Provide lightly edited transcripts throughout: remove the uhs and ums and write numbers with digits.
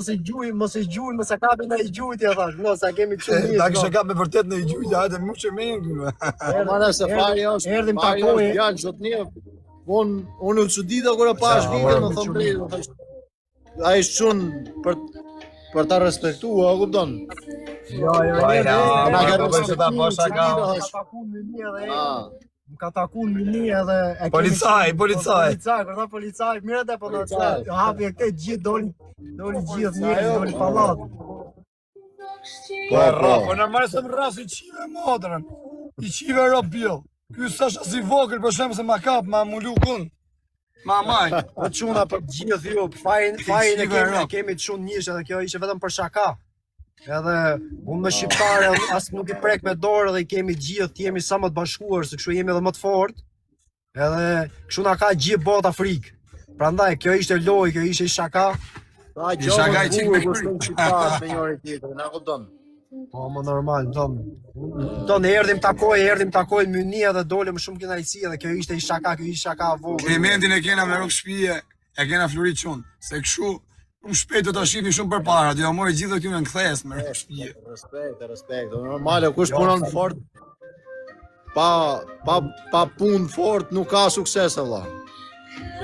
Mos i gjuj, mos e kapi në i gjujt, ja thash, no, sa kemi çunë mirë. Ta kishe kap me vërtet në i gjujt, hajde më që me këtu. Mana se fari është, erdhim fari takoj. është djalë zotnia. Unë u çudita kur e pash videon, më thon drejt. Ai çun për ta respektuar, kupton? Jo, na ka se ta bosha ka. Më ka taku në mini edhe... Policaj. Kërta policaj, mire dhe po në të hapi e këte gjithë doli gjithë njëri, doli palat. Po normal se më rras i qive modrën. I qive robil. Ky s'është as i vogël për shemb se ma kap, ma mulu kun. Ma maj. Po çuna për gjithë ju, fajin e kemi të shumë njësh edhe kjo ishte vetëm për shaka. Edhe unë me shqiptare as nuk i prek me dorë dhe i kemi gjithë, jemi sa më të bashkuar, se kështu jemi edhe më të fort. Edhe kështu na ka gjithë bota frikë. Prandaj kjo ishte lojë, kjo ishte shaka. I shaka i çik me shqiptar me njëri tjetrin, na kupton? Po më normal, tonë erdhim takoj Mynia dhe dolëm shumë kënaqësi edhe kjo ishte shaka vogël. Momentin e kena me rrugë shtëpie, e kena Florit çun, se kështu unë shpejt do ta shihni shumë përpara, do ja morë gjithë këtu në kthehes me rrugë shtëpie. Respekt. Normale kush punon fort pa punë fort nuk ka sukses valla.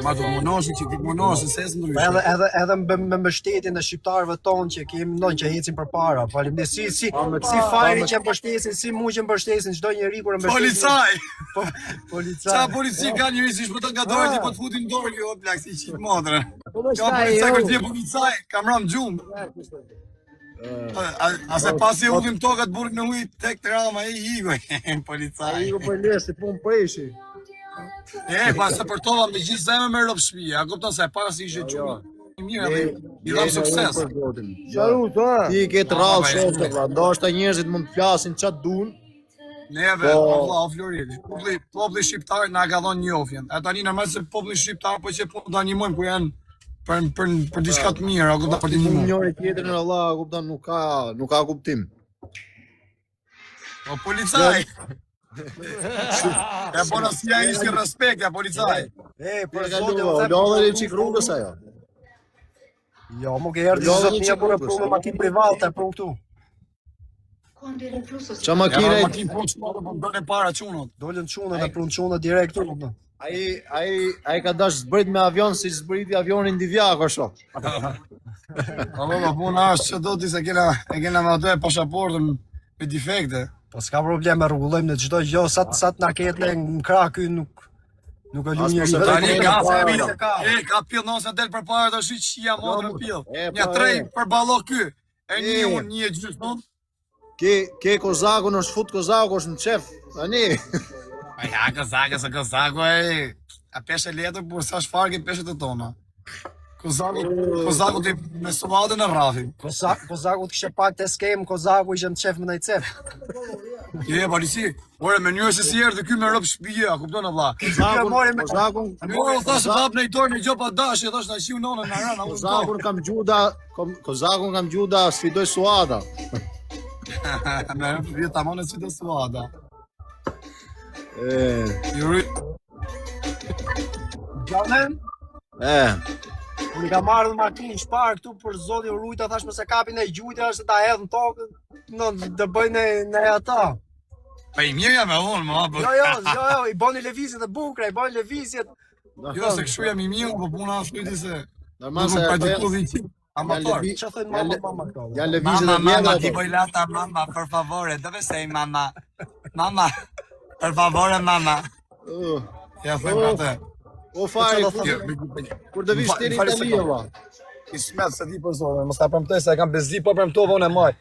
Ma të munoshi që ti munoshi se s'ndryshë. Edhe me mbështetjen e shqiptarëve tonë që kemi ndonë që ecin përpara. Faleminderit si fajri që mbështesin, si mu që mbështesin çdo njeri kur mbështesin. Policaj. Sa polici ka njëri si shpëton nga dorë ti po të futin dorë kjo plak si çik modrë. Ka policaj kur ti je policaj, kam rënë gjumë. A se pasi ullim tokat burg në ujë tek trama i igoj, policaj. Ai u përlesi pun preshi. Pas se për tova me gjithë zemë me rrëp shtëpia, a kupton se pas ishte çunë. Mirë edhe i dham sukses. Salut, ti ke të rrallë shoqë, ndoshta njerëzit mund të flasin çat duan. Neve, valla Floridi, populli shqiptar na ka dhënë njofjen. E tani normal se populli shqiptar po që po ta animojmë ku janë për diçka të mirë, a kupton për të ndihmuar. Njëri tjetrin Allah, kupton nuk ka kuptim. O policaj. Ja bona si ja ishte respekt, ja policaj. Për zotin, lodhën çik rrugës ajo. Jo, më ke erdhë zotnia për punë makinë private për këtu. Qa makine? Makinë punë po bënë para çunot. Dolën çunat e punë çunat direkt këtu. Ai ka dash zbrit me avion si zbriti avionin Divjak ashtu. Po puna është që do ti se kena me ato pasaportën me defekte. Po s'ka problem, rregullojmë në çdo gjë, sa të na ketë në krah ky nuk e lu njëri. Tani ka pill nëse del përpara tash çia modrën pill. Ja trej për ballo ky. E një unë, një gjithmonë. Ke kozakun është fut kozaku është në qef. Tani. Ja, kozaku e. A peshe letër, por sa shfarë ke peshet e tona. Kozaku ti me sovadën e rrafin. Kozaku të kishe pak të skem, Kozaku ishe në qef më nëjtë cef. Polici, ore, mënyrë se si erdhë ky me rrëp shtëpie, a kupton valla? Kozakun. Morë u thashë hap në i dorë në gjopa dashje, thash na shiu nonën na rana. Kozakun kam gjuda sfidoj Suada. Me vjet tamam sfidoj Suada. Gjanem? Unë ka marrë dhe makinë shparë këtu për zotin rujta, thash më se kapin e gjujtë, është ta hedhë në tokë, të bëjnë në ata. Pa i mirë jam e unë, ma. Jo, i bëni lëvizjet e bukra, i bëni lëvizjet. Jo, se kështu jam i mirë, po puna është kujti se... Normal se amator. Që thënë mama këto? Janë lëvizjet e mjera. Mama, ti bëj lata, mama, per favore, dove sei, mama? Mama, per favore, mama. Ja, thëmë atë. O fari, kur të vish tiri Italia, va. I smet se di për zonë, mos ta premtoj se e kam bezi, po premtova unë e maj.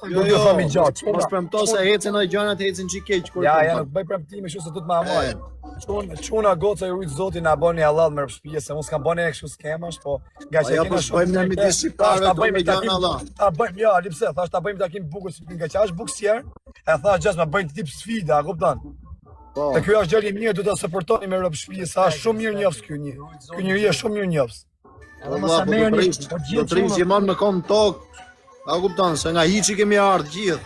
Jo, fami gjatë. Mos premto se ecën ai gjanat ecën çik keq kur. Ja, nuk bëj premtime kështu se do të më amoj. Çuna goca i rujt zotin na bëni Allah me shtëpi se mos kam bënë kështu skemash, po nga që kena shumë. Bëjmë në midis shqiptarëve të bëjmë gjanë Allah. Ta bëjmë ja, lipse, thash ta bëjmë takim bukur nga që është buksier. E thash gjast ma bëjnë tip sfida, a kupton? Dhe kjo është gjali mirë, du të supportoni me rrëp shtëpi, sa është shumë mirë njofs ky njeri. Ky njeri është shumë mirë njofs. Do të rish gjithmonë me kom tokë, a kupton, se nga hiçi kemi ardhur gjithë.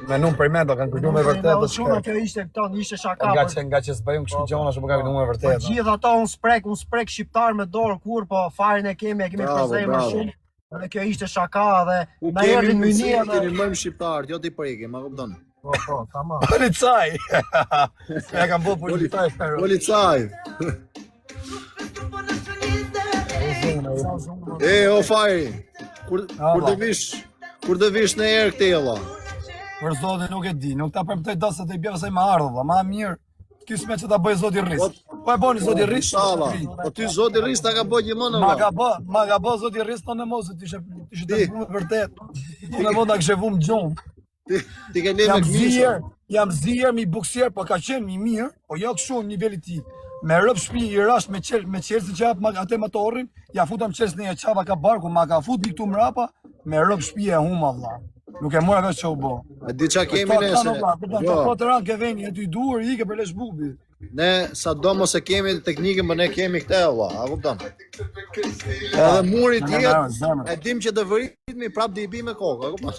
Me nuk përmendo, kanë kujtuar me vërtetë. Shumë kjo ishte këto, ishte shaka. Nga që s'bëjmë kështu gjona, shumë ka kujtuar me vërtetë. Gjithë ato unë sprek shqiptar me dorë kur, po farin e kemi për zemër shumë. Edhe kjo ishte shaka dhe Ku na kemi erdhin mundësi mynia të rimojmë shqiptarët, jo t'i prekim, a kupton? Po, tamam. Policaj! Ja kam bo policaj. Policaj. O Fajri, kur të vish në erë këti valla? Për zotin nuk e di, nuk ta përmëtoj dasë të i bjeve se i ma ardhë, valla, ma mirë. Kisë me që ta bëj zoti rris. Po e boni zoti rris. Inshallah. Po ty zoti rris ta ka bëj gjithmonë valla. Ma ka bë zoti rris tonë mos të ishe të punë vërtet. Unë mund ta kishe vum gjon. Ti ke lëmë këmishë. Jam zier mi buksier, po ka qenë mi mirë, po jo kështu në niveli ti. Me rëp shtëpi i rash me qelsi që hap atë motorin, ja futam qelsi në një çava ka barku, ma ka fut mi këtu mrapa, me rëp shtëpi e huma valla. Nuk e mora vesh çau bë. A di çka kemi nëse? Po të ranë ke veni aty duhur i ke për lesh bubi. Ne sa do mos e kemi teknikën, po ne kemi këtë valla, a kupton? Edhe muri tjetër, e dim që të vëritmi prap do i bi me kokë, a kupton?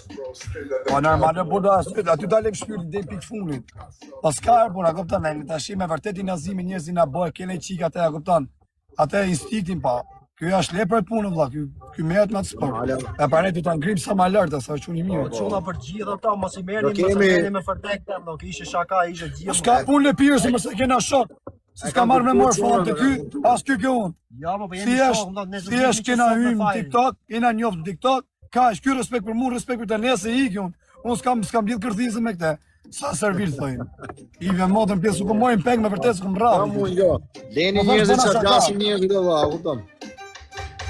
Po normal do buda aty dalëm shpyrt deri pikë fundit. Pas ka po na kupton, ne tash me vërtet i nazimi njerëzit na bëj kene çika atë, a kupton? Atë instinktin pa. Ky është lepër punë valla, ky merret me atë sport. E para ti ta ngrim sa më lart sa çuni mirë. Çuna për gjithë ata mos i merrni me fërtek, nuk ishte shaka, ishte gjithë. S'ka punë lepirë se mos e kena shok. Si s'ka marrë me morë fond të ky, as ky kjo unë. Ja, po jemi shok, ne si është kena hym në TikTok, kena njoft në TikTok, ka ky respekt për mua, respekt për të nesë i ikun. Unë s'kam lidh kërthizë me këtë. Sa servil thojnë. I vë modën pjesë ku mojnë peng me vërtet s'kum rradh. Po mund jo. Leni njerëzit që flasin njerëzit valla, kupton?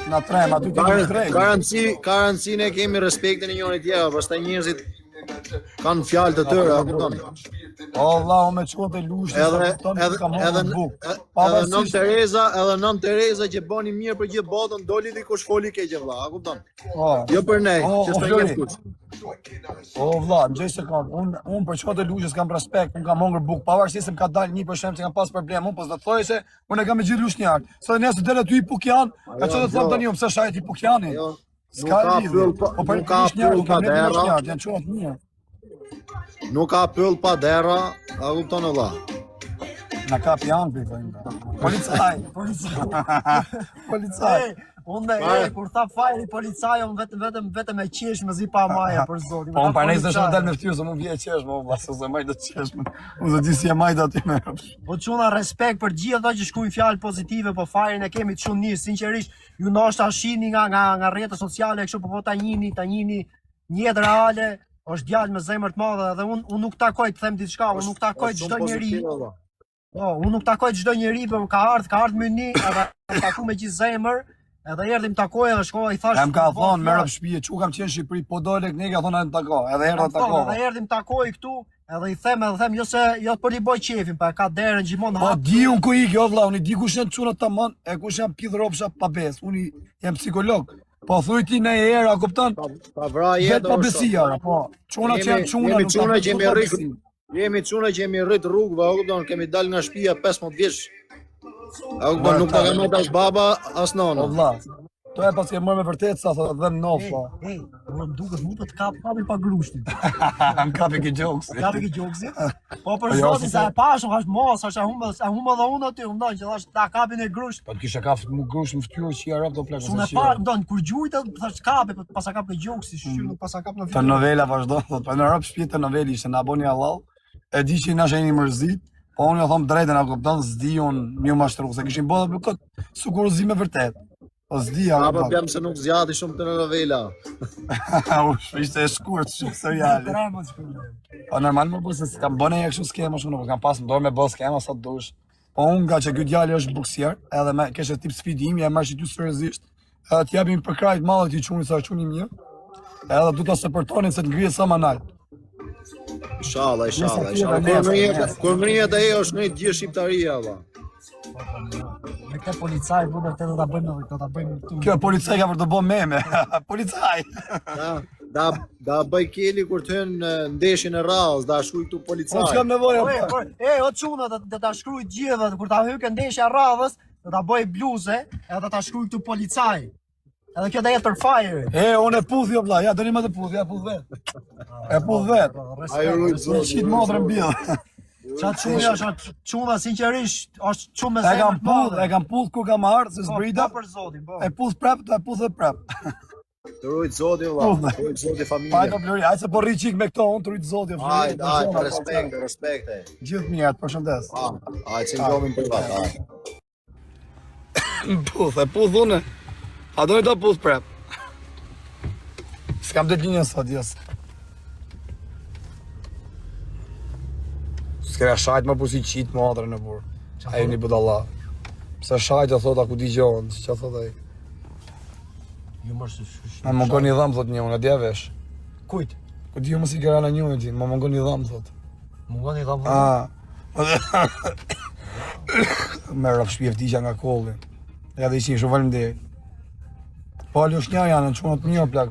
Na trem aty ti në treg. Garancinë e kemi respektin e njëri tjetrit, pastaj njerëzit kanë fjalë të tëra, a kupton? O valla, me çuat e lushit, edhe nën Tereza që bëni mirë për gjithë botën, doli dikush foli keq valla, a kupton? Jo për ne, që s'ta jep kush. O valla, më se kam, unë për çuat e lushit kam respekt, unë kam hongër bukë, pavarësisht se më ka dalë një për shemb që kam pas problem, unë po s'do të thoj se unë e kam me gjithë lushnjart. Sa nesër del aty i Pukjan, ka çfarë të them tani, pse shahet i Pukjani? S'ka lidhje. Po për lushnjart, kam ne lushnjart, janë çuat mirë. Nuk ka pyll pa dera, a kupton valla? Na kap janë për Policaj. Policaj. Unë kur tha Fajri policaj, unë vetëm e qesh me zi pa maja për zotin. Po unë pa nejtë shumë del me ftyrë, se mu vje qesh, më vasë se majtë të qesh, unë dhe di si e majtë aty me rëpsh. Po çuna respekt për gjithë ata që shkruajnë fjalë pozitive, po Fajrin e kemi të shumë mirë, sinqerisht, ju ndoshta shihni nga rrjetet sociale kështu, po ta njihni një jetë reale. Është djalë me zemër të madhe dhe unë nuk takoj të them diçka, unë nuk takoj çdo njeri. Po, unë nuk takoj çdo njeri, por ka ardhur mëni, edhe taku me gjithë zemër, edhe erdhim takoj edhe shkova i thash. Jam ka thonë merr shtëpi, çu kam qenë në Shqipëri, po dole ne ka thonë të takoj, edhe erdha takoj. Edhe erdhim takoj këtu, edhe i them jo po li boj qefin, pa ka derën gjithmonë hap. Po di unë ku ik, jo vëlla, unë di kush janë çunat tamam, e kush janë pidh rrobsha pa besë. Unë jam psikolog. Po thuj ti në era, kupton? Pa vra jetë. Pa besia, po. Çuna që janë çuna, jemi çuna që jemi rrit. Jemi çuna që jemi rrit rrugëve, kupton? Kemi dal nga shtëpia 15 vjeç. A kupton, nuk ta kam as baba, as nona. Valla. To e pas ke marrë me vërtet sa thotë dhe nofa. Unë duket mund të kap kapi pa grushtin. Am kapi ke jokes. Kapi ke jokes. Po për zotin sa e pash, mos, është humba dhe unë aty, ndonë që thash ta kapin e grusht. Po të kisha kap grusht në fytyrë që ja rrap do plak. Unë pa, ndonë kur gjujtë thash kapi, po pas sa kap ke jokes, shqyr nuk pas sa kap në fytyrë. Të novela vazhdo, thotë, po në rrap shtëpi të noveli ishte na boni halal. E di që na sheni mërzit, po unë ja them drejtën, a kupton, s'di unë më mashtru, se kishin bërë kot sukurozim me vërtet. Po s'di ja. Apo jam se nuk zgjati shumë të novela. Ishte e shkurt shumë seriale. Po normal më bëse s'kam bënë ja kështu skema shumë, nuk kam pas më dorë me bë skema sa dush. Po unë nga që ky djalë është buksier, edhe me kishte tip sfidimi, e marrshi ty seriozisht. Edhe të japim për krajt mallit i çuni sa çuni mirë. Edhe du ta supportonin se të ngrihet sa më lart. Inshallah. Kur mrihet ai është në gjithë shqiptaria valla. Me këtë policaj vënë të ta bëjmë këtu. Kjo policaj ka për të bënë meme. Policaj. Da bëj keli kur të hyn ndeshjen e rradhës, da shkruaj këtu policaj. Po s'kam nevojë. O çuna do ta shkruaj gjithë kur ta hyjë ndeshja e rradhës, do ta bëj bluze, edhe ta shkruaj këtu policaj. Edhe kjo do jetë për Fajrin. Unë e puth jo vlla, ja doni më të puth, ja puth vet. E puth vet. Ai rrit zot. Shit modrë mbill. Çfarë është çuna sinqerisht, është çumë me zemër. E kam puth kur kam ardhur se zbrita. Për zotin, po. E puth prap, do e puth edhe prap. Të rujt zoti valla. Të rujt zoti familje. Hajde Blori, hajde se po rri qik me këto, unë të rujt zoti. Hajde, respekt. Gjithë mirë, përshëndes. Hajde, si ngomin privat, hajde. Puth, e puth une. A dojnë të puth prep. S'kam dhe linjën sot, jes. S'kere shajt më pusi qitë më atër në burë. A e një budalla. Se shajt e thota ku di gjohën, që thot e. Ju mërë se shkush. A më ngon një dhamë, thot një, unë e dje vesh. Kujt? Ku di ju më si kera në një ti, më ngon një dhamë, thot. Më ngon një dhamë? Me rap shpjeftisha nga kolli. Ja dhe ishin shumë valëm dhe. Po alë është një janë, në qëmë të një plak.